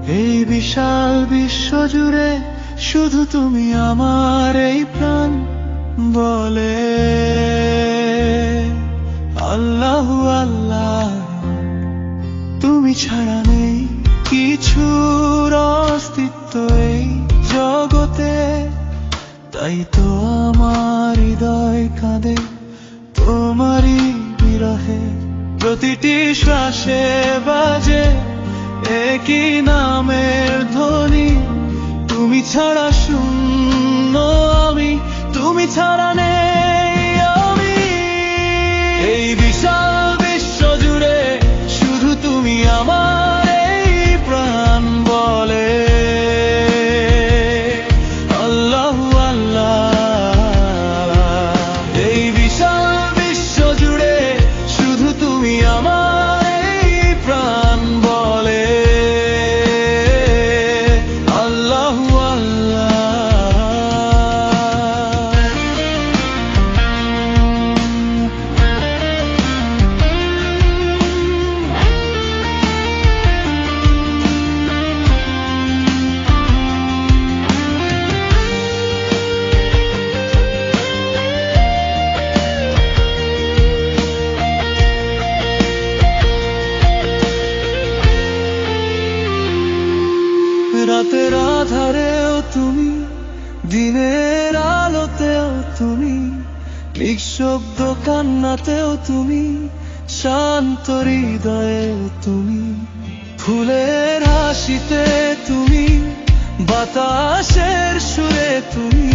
এই বিশাল বিশ্ব জুড়ে শুধু তুমি আমার এই প্রাণ বলে আল্লাহু আল্লাহ। তুমি ছাড়া নেই কিছুর অস্তিত্ব এই জগতে, তাই তো আমার হৃদয় কাঁদে তোমারই বিরহে। প্রতিটি শ্বাসে বাজে একই নামের ধ্বনি, তুমি ছাড়া শূন্য আমি, তুমি ছাড়া নেই আমি। এই বিশাল বিশ্ব জুড়ে শুধু তুমি আমার এই প্রাণ বলে আল্লাহু আল্লাহ। এই বিশাল বিশ্ব জুড়ে শুধু তুমি আমার এই প্রাণ বলে আল্লাহু আল্লাহ। রাতের আধারেও তুমি, দিনের আলোতেও তুমি, নিঃশব্দ কান্নাতেও তুমি, শান্ত হৃদয়েও তুমি, ফুলের হাসিতে তুমি, বাতাসের সুরে তুমি,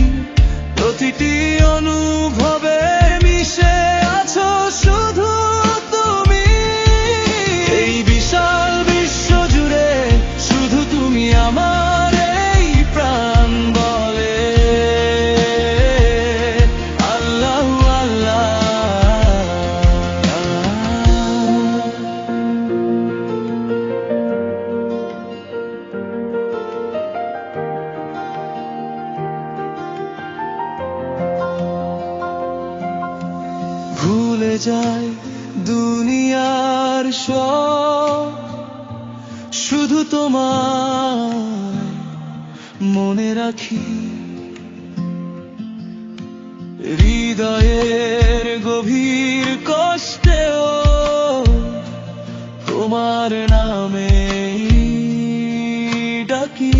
প্রতিটি অনুভবে মিশে আছো শুধু তুমি। এই বিশাল বিশ্ব জুড়ে শুধু তুমি আমার এই প্রাণ বলে আল্লাহু আল্লাহ। ভুলে যায় দুনিয়ার সব, শুধু তোমায় মনে রাখি। হৃদয়ের গভীর কষ্টেও তোমার নামে ডাকি।